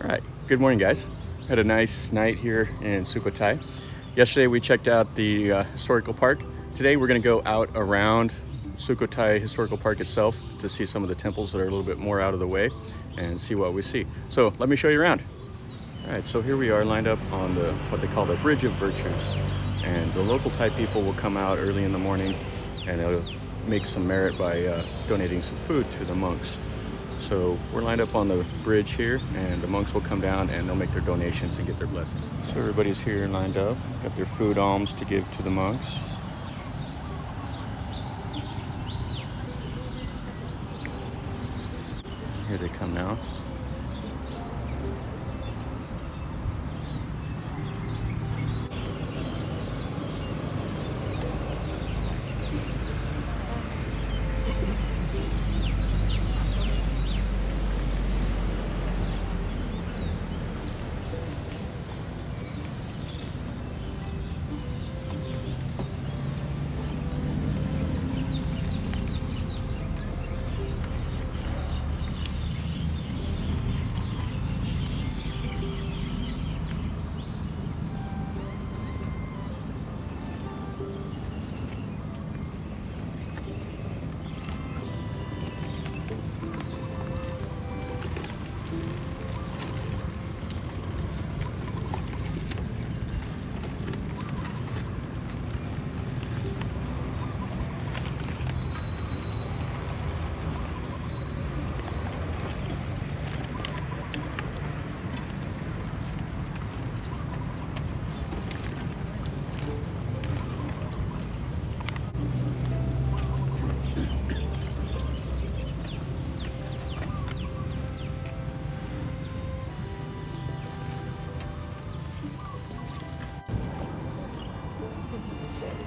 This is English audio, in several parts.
Alright, good morning guys. Had a nice night here in Sukhothai. Yesterday we checked out the historical park. Today we're going to go out around Sukhothai Historical Park itself to see some of the temples that are a little bit more out of the way and see what we see. So let me show you around. Alright, so here we are lined up on what they call the Bridge of Virtues. And the local Thai people will come out early in the morning and they'll make some merit by donating some food to the monks. So we're lined up on the bridge here and the monks will come down and they'll make their donations and get their blessing. So everybody's here lined up, got their food alms to give to the monks. Here they come now.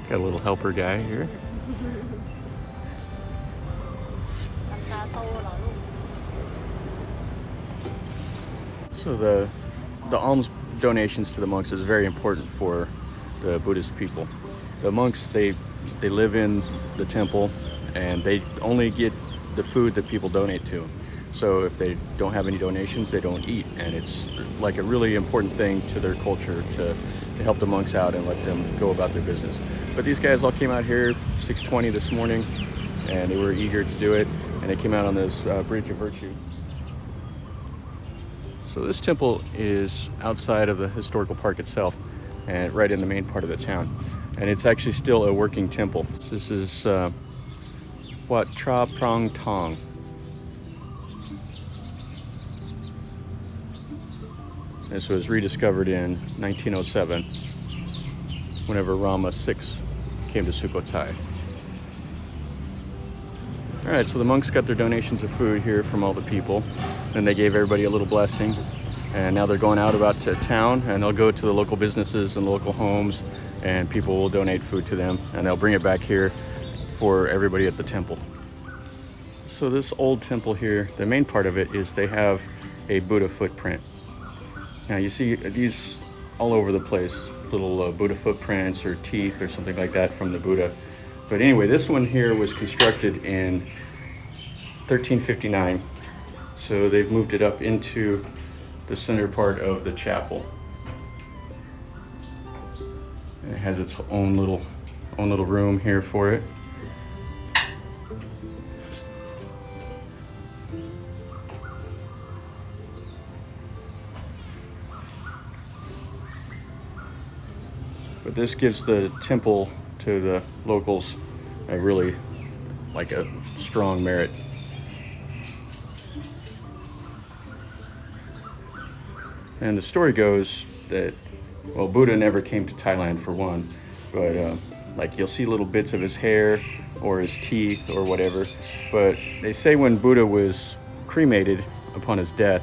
Got a little helper guy here. So the alms donations to the monks is very important for the Buddhist people. The monks, they live in the temple and they only get the food that people donate to them. So if they don't have any donations, they don't eat. And it's like a really important thing to their culture to help the monks out and let them go about their business. But these guys all came out here 6:20 this morning and they were eager to do it, and they came out on this Bridge of Virtue. So this temple is outside of the historical park itself and right in the main part of the town, and it's actually still a working temple. So this is Wat Saphan Hin. This was rediscovered in 1907 whenever Rama VI came to Sukhothai. All right, so the monks got their donations of food here from all the people, and they gave everybody a little blessing. And now they're going out about to town, and they'll go to the local businesses and local homes, and people will donate food to them, and they'll bring it back here for everybody at the temple. So this old temple here, the main part of it is they have a Buddha footprint. Now you see these all over the place, little Buddha footprints or teeth or something like that from the Buddha. But anyway, this one here was constructed in 1359. So they've moved it up into the center part of the chapel. And it has its own little room here for it. But this gives the temple to the locals a really like a strong merit. And the story goes that, well, Buddha never came to Thailand for one, but like you'll see little bits of his hair or his teeth or whatever. But they say when Buddha was cremated upon his death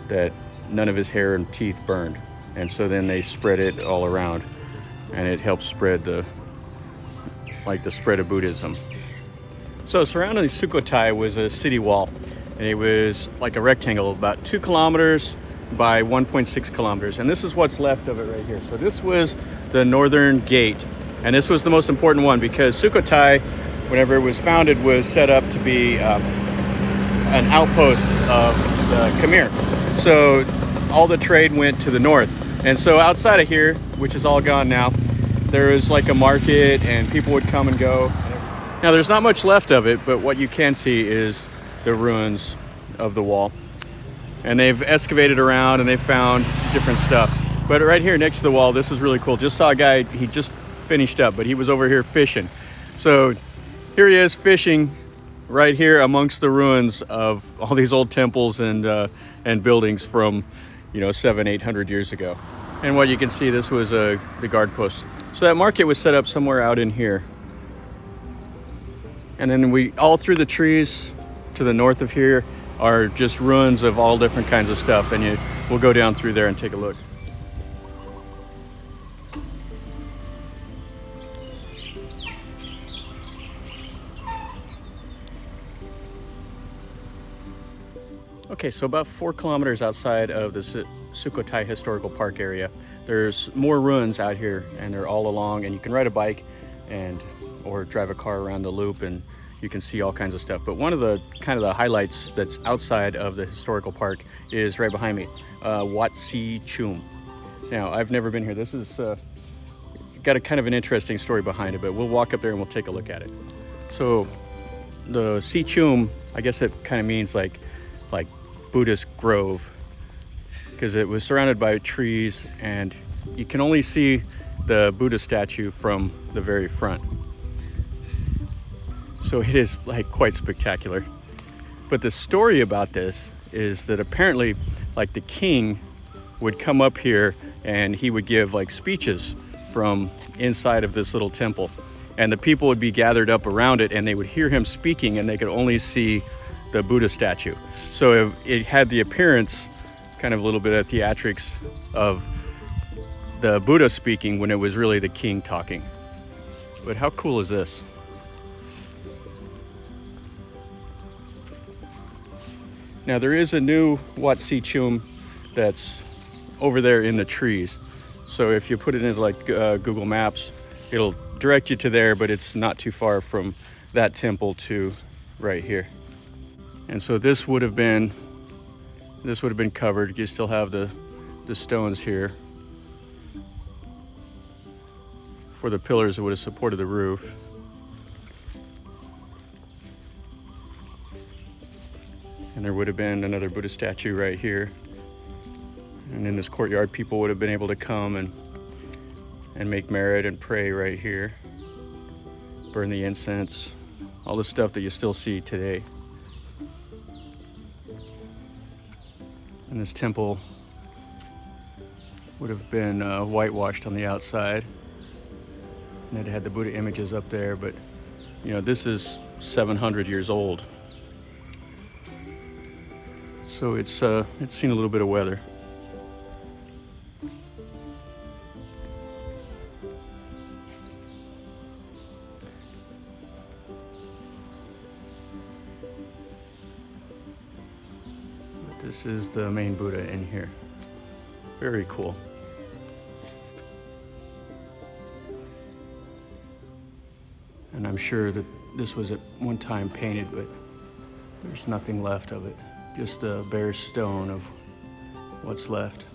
that none of his hair and teeth burned. And so then they spread it all around, and it helps spread the spread of Buddhism. So surrounding Sukhothai was a city wall, and it was like a rectangle about 2 kilometers by 1.6 kilometers, and this is what's left of it right here. So this was the northern gate, and this was the most important one because Sukhothai, whenever it was founded, was set up to be an outpost of the Khmer. So all the trade went to the north. And so outside of here, which is all gone now, there was like a market and people would come and go. Now there's not much left of it, but what you can see is the ruins of the wall. And they've excavated around and they found different stuff. But right here next to the wall, this is really cool. Just saw a guy, he just finished up, but he was over here fishing. So here he is fishing right here amongst the ruins of all these old temples and buildings from, you know, 700-800 years ago. And what you can see, this was the guard post. So that market was set up somewhere out in here. And then all through the trees to the north of here are just ruins of all different kinds of stuff. And we'll go down through there and take a look. Okay, so about 4 kilometers outside of the Sukhothai Historical Park area, there's more ruins out here, and they're all along, and you can ride a bike or drive a car around the loop, and you can see all kinds of stuff. But one of the kind of the highlights that's outside of the historical park is right behind me, Wat Si Chum. Now, I've never been here. This is got a kind of an interesting story behind it, but we'll walk up there and we'll take a look at it. So the Si Chum, I guess it kind of means like Buddhist grove, because it was surrounded by trees and you can only see the Buddha statue from the very front. So it is like quite spectacular. But the story about this is that apparently like the king would come up here and he would give like speeches from inside of this little temple, and the people would be gathered up around it and they would hear him speaking and they could only see the Buddha statue. So it had the appearance, kind of a little bit of theatrics, of the Buddha speaking when it was really the king talking. But how cool is this? Now there is a new Wat Si Chum that's over there in the trees. So if you put it into like Google Maps, it'll direct you to there, but it's not too far from that temple to right here. And so this would have been covered. You still have the stones here for the pillars that would have supported the roof. And there would have been another Buddha statue right here. And in this courtyard, people would have been able to come and make merit and pray right here. Burn the incense, all the stuff that you still see today. And this temple would have been whitewashed on the outside. And it had the Buddha images up there, but you know, this is 700 years old. So it's seen a little bit of weather. But this is the main Buddha in here. Very cool. And I'm sure that this was at one time painted, but there's nothing left of it. Just the bare stone of what's left.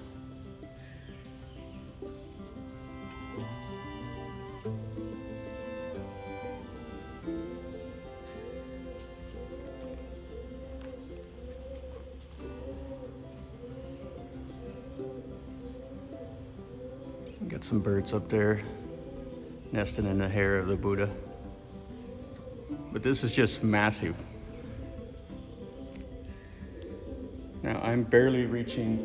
Got some birds up there nesting in the hair of the Buddha. But this is just massive. Now I'm barely reaching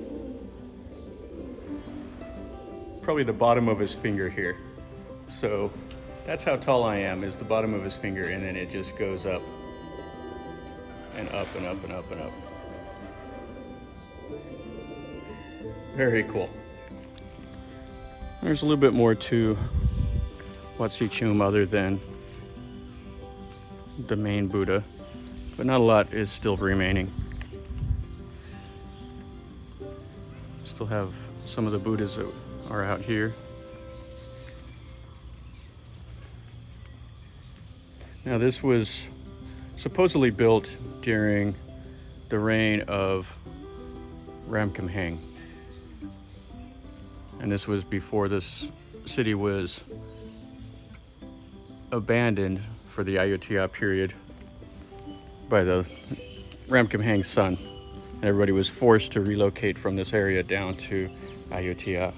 probably the bottom of his finger here. So that's how tall I am, is the bottom of his finger, and then it just goes up and up and up and up and up. Very cool. There's a little bit more to Wat Si Chum other than the main Buddha, but not a lot is still remaining. Still have some of the Buddhas that are out here. Now this was supposedly built during the reign of Ramkhamhaeng. And this was before this city was abandoned for the Ayutthaya period by the Ramkhamhaeng's son. And everybody was forced to relocate from this area down to Ayutthaya.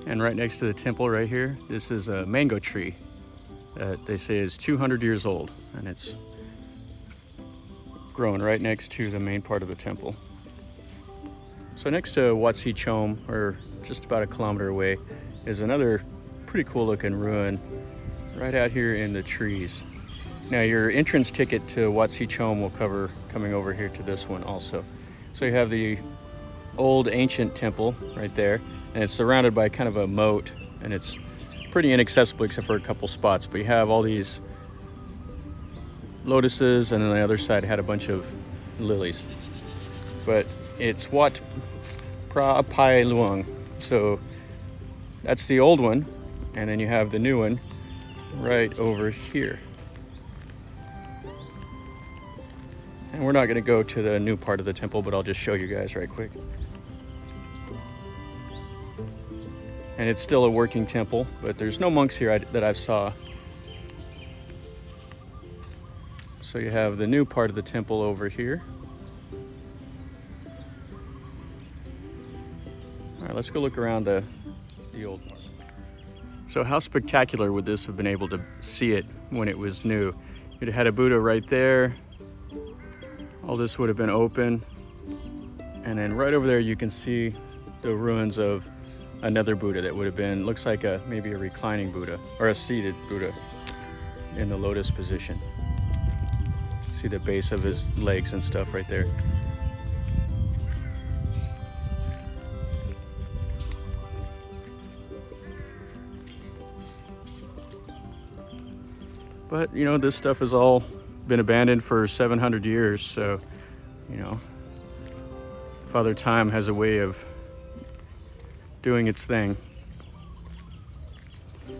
And right next to the temple right here, this is a mango tree that they say is 200 years old, and it's growing right next to the main part of the temple. So next to Wat Si Chum, or just about a kilometer away, is another pretty cool looking ruin right out here in the trees. Now your entrance ticket to Wat Si Chum will cover coming over here to this one also. So you have the old ancient temple right there, and it's surrounded by kind of a moat, and it's pretty inaccessible except for a couple spots. But you have all these lotuses, and on the other side had a bunch of lilies. But it's Wat Pra Pai Luang. So that's the old one, and then you have the new one right over here. And we're not going to go to the new part of the temple, but I'll just show you guys right quick. And it's still a working temple, but there's no monks here that I've saw. So you have the new part of the temple over here. All right, let's go look around the old part. So how spectacular would this have been able to see it when it was new? You'd have had a Buddha right there. All this would have been open. And then right over there you can see the ruins of another Buddha that would have been, looks like maybe a reclining Buddha or a seated Buddha in the lotus position. See the base of his legs and stuff right there. But you know, this stuff has all been abandoned for 700 years, so you know, Father Time has a way of doing its thing.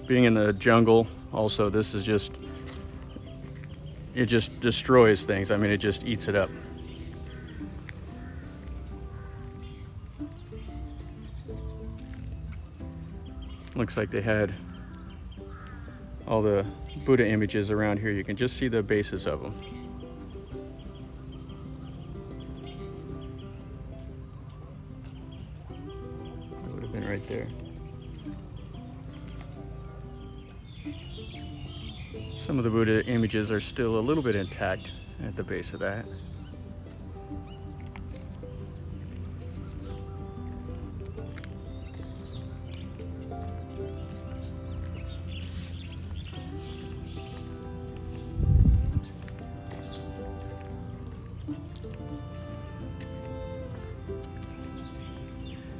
Being in the jungle, also, this is just, it just destroys things. I mean, it just eats it up. Looks like they had all the Buddha images around here. You can just see the bases of them. It would have been right there. Some of the Buddha images are still a little bit intact at the base of that.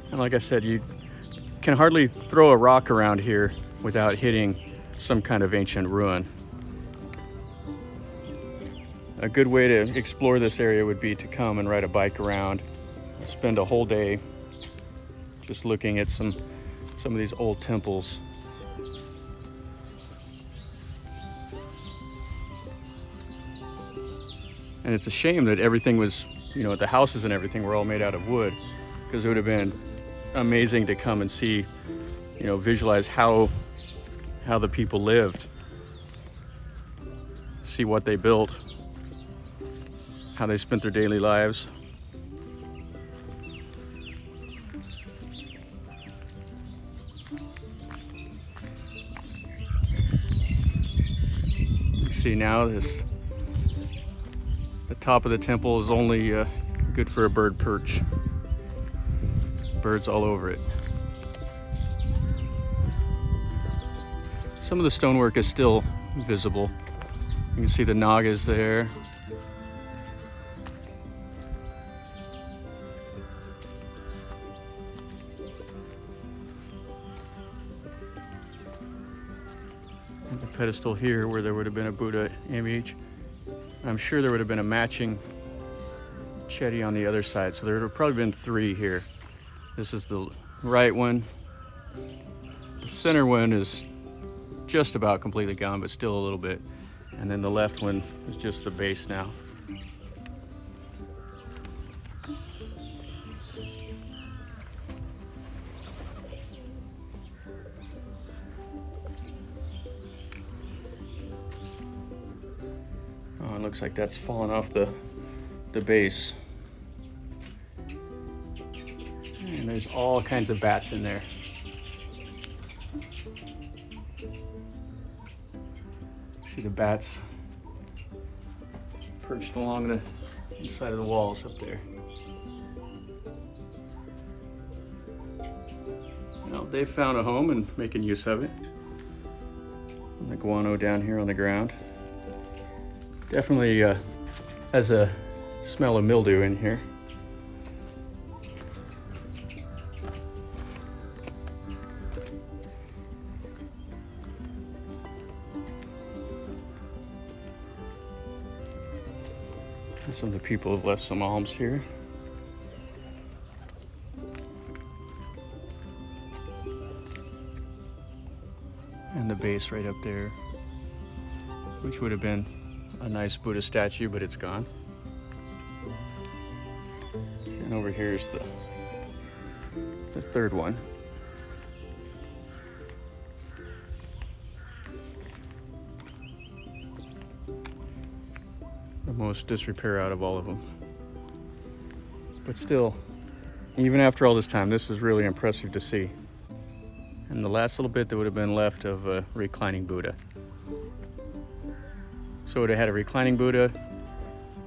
And like I said, you can hardly throw a rock around here without hitting some kind of ancient ruin. A good way to explore this area would be to come and ride a bike around, spend a whole day just looking at some of these old temples. And it's a shame that everything was, you know, the houses and everything were all made out of wood, because it would have been amazing to come and see, you know, visualize how the people lived, see what they built, how they spent their daily lives. You see now the top of the temple is only good for a bird perch. Birds all over it. Some of the stonework is still visible. You can see the nagas there. And the pedestal here where there would have been a Buddha image. I'm sure there would have been a matching Chedi on the other side, so there would have probably been 3 here. This is the right one. The center one is just about completely gone, but still a little bit. And then the left one is just the base now. looks like that's fallen off the base. And there's all kinds of bats in there. See the bats perched along the inside of the walls up there. Well, they found a home and making use of it. And the guano down here on the ground. Definitely has a smell of mildew in here. And some of the people have left some alms here. And the base right up there, which would have been a nice Buddha statue, but it's gone. And over here is the third one. The most disrepair out of all of them. But still, even after all this time, this is really impressive to see. And the last little bit that would have been left of a reclining Buddha. So it would have had a reclining Buddha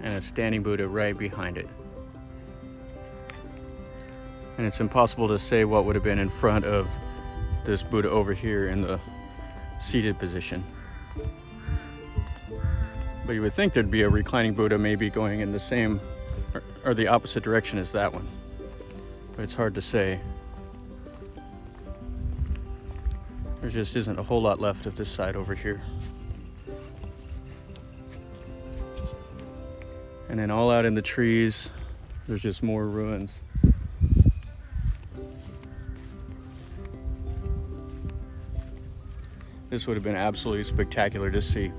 and a standing Buddha right behind it. And it's impossible to say what would have been in front of this Buddha over here in the seated position. But you would think there'd be a reclining Buddha maybe going in the same or the opposite direction as that one. But it's hard to say. There just isn't a whole lot left of this side over here. And then all out in the trees, there's just more ruins. This would have been absolutely spectacular to see.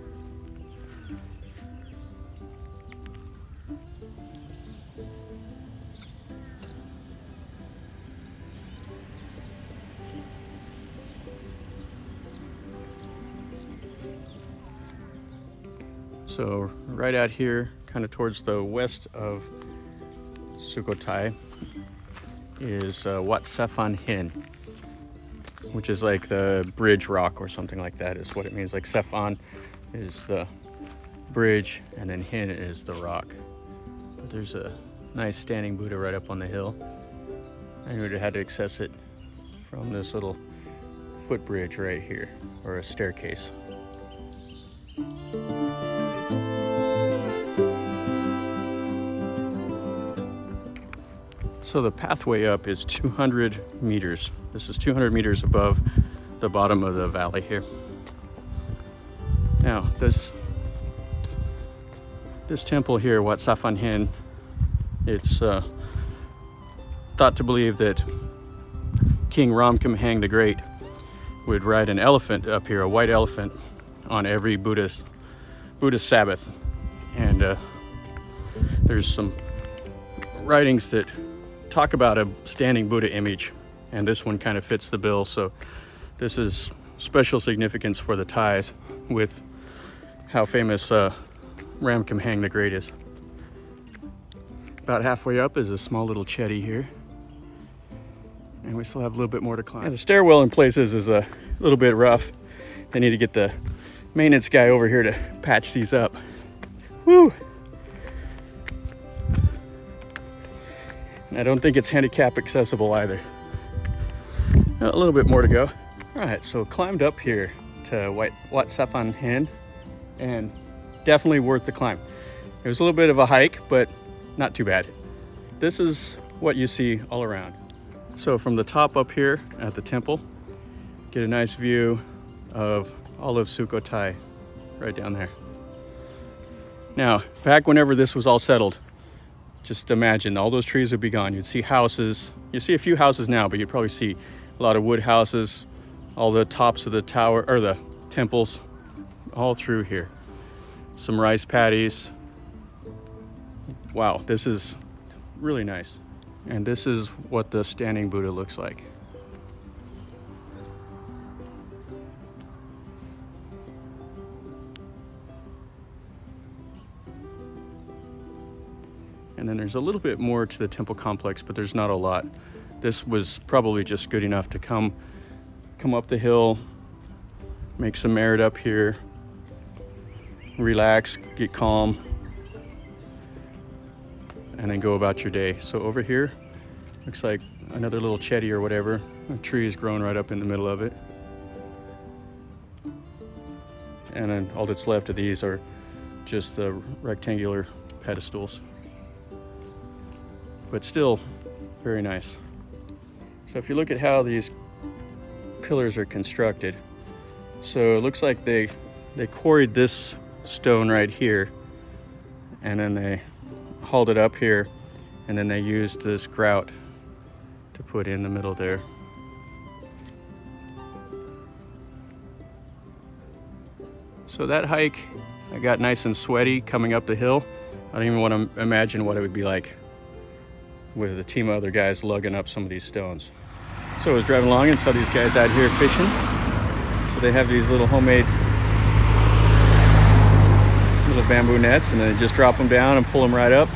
So right out here, kind of towards the west of Sukhothai, is Wat Safhan Hin, which is like the bridge rock or something like that is what it means. Like Safan is the bridge and then Hin is the rock. But there's a nice standing Buddha right up on the hill. I would have had to access it from this little footbridge right here, or a staircase. So the pathway up is 200 meters. This is 200 meters above the bottom of the valley here. Now, this temple here, Wat Saphan Hin, it's thought to believe that King Ramkhamhaeng the Great would ride an elephant up here, a white elephant, on every Buddhist Sabbath. And there's some writings that talk about a standing Buddha image, and this one kind of fits the bill. So this is special significance for the Thais with how famous Ramkhamhaeng the Great is. About halfway up is a small little chetty here, and we still have a little bit more to climb. And the stairwell in places is a little bit rough. They need to get the maintenance guy over here to patch these up. Woo! And I don't think it's handicap accessible either. A little bit more to go. All right, so climbed up here to Wat Saphan Hin, and definitely worth the climb. It was a little bit of a hike, but not too bad. This is what you see all around. So from the top up here at the temple, get a nice view of all of Sukhothai right down there. Now, back whenever this was all settled, just imagine all those trees would be gone. You'd see houses. You see a few houses now, but you'd probably see a lot of wood houses, all the tops of the tower or the temples all through here. Some rice paddies. Wow, this is really nice. And this is what the standing Buddha looks like. then there's a little bit more to the temple complex, but there's not a lot. This was probably just good enough to come up the hill, make some merit up here, relax, get calm, and then go about your day. So over here, looks like another little chetty or whatever. A tree is growing right up in the middle of it. And then all that's left of these are just the rectangular pedestals. But still very nice. So if you look at how these pillars are constructed, so it looks like they quarried this stone right here, and then they hauled it up here, and then they used this grout to put in the middle there. So that hike, I got nice and sweaty coming up the hill. I don't even want to imagine what it would be like with a team of other guys lugging up some of these stones. So I was driving along and saw these guys out here fishing. So they have these little homemade little bamboo nets, and then they just drop them down and pull them right up.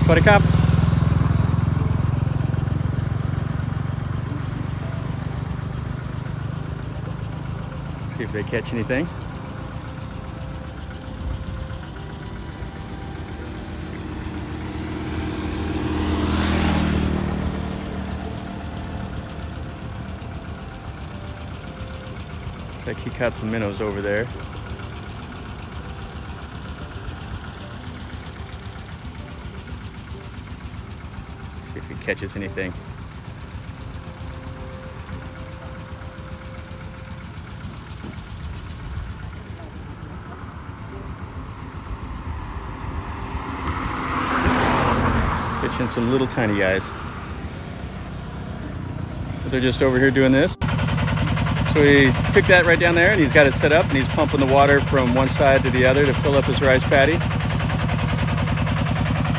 Sweaty cop. See if they catch anything. Looks like he caught some minnows over there. See if he catches anything. Catching some little tiny guys. So they're just over here doing this. So he took that right down there and he's got it set up and he's pumping the water from one side to the other to fill up his rice paddy.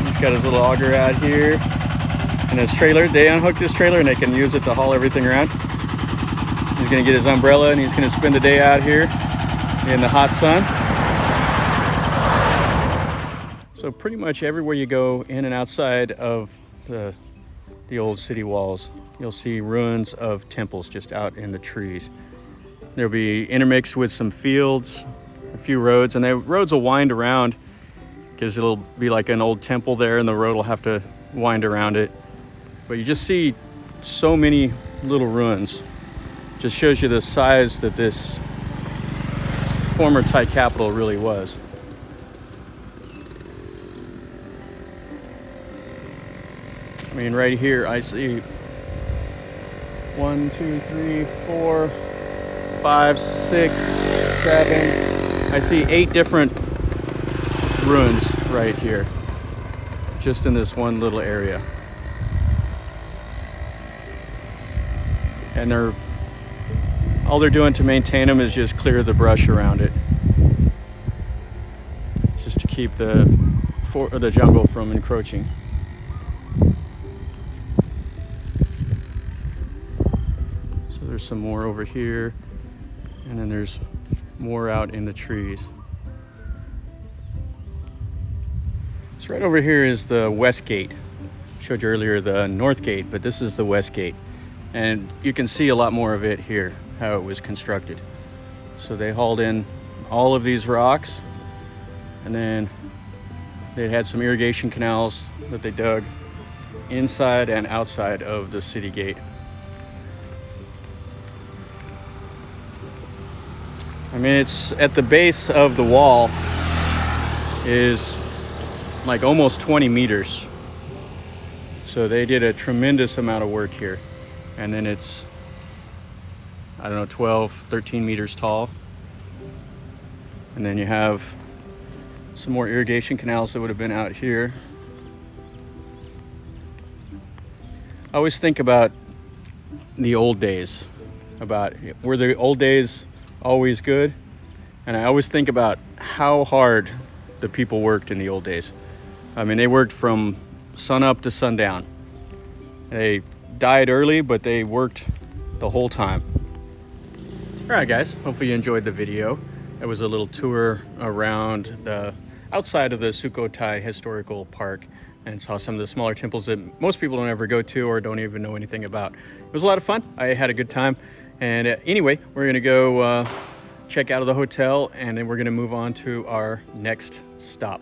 He's got his little auger out here and his trailer. They unhooked this trailer and they can use it to haul everything around. He's gonna get his umbrella and he's gonna spend the day out here in the hot sun. So pretty much everywhere you go in and outside of the old city walls, you'll see ruins of temples just out in the trees. There'll be intermixed with some fields, a few roads, and the roads will wind around because it'll be like an old temple there and the road will have to wind around it. But you just see so many little ruins. Just shows you the size that this former Thai capital really was. I mean, right here I see 1, 2, 3, 4, 5, 6, 7. I see 8 different ruins right here, just in this one little area. And all they're doing to maintain them is just clear the brush around it, just to keep the jungle from encroaching. There's some more over here, and then there's more out in the trees. So right over here is the west gate. Showed you earlier the north gate, but this is the west gate. And you can see a lot more of it here, how it was constructed. So they hauled in all of these rocks, and then they had some irrigation canals that they dug inside and outside of the city gate. I mean, it's at the base of the wall is like almost 20 meters. So they did a tremendous amount of work here. And then it's, I don't know, 12, 13 meters tall. And then you have some more irrigation canals that would have been out here. I always think about the old days, about were the old days always good? And I always think about how hard the people worked in the old days. I mean, they worked from sun up to sundown. They died early, but they worked the whole time. All right, guys, hopefully you enjoyed the video. It was a little tour around the outside of the Sukhothai Historical Park and saw some of the smaller temples that most people don't ever go to or don't even know anything about. It was a lot of fun. I had a good time. And anyway, we're gonna go check out of the hotel, and then we're gonna move on to our next stop.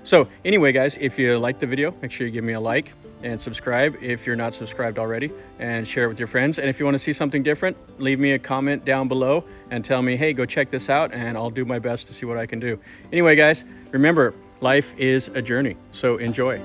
So anyway, guys, if you liked the video, make sure you give me a like and subscribe if you're not subscribed already, and share it with your friends. And if you want to see something different, leave me a comment down below and tell me, hey, go check this out, and I'll do my best to see what I can do. Anyway, guys, remember, life is a journey, so enjoy.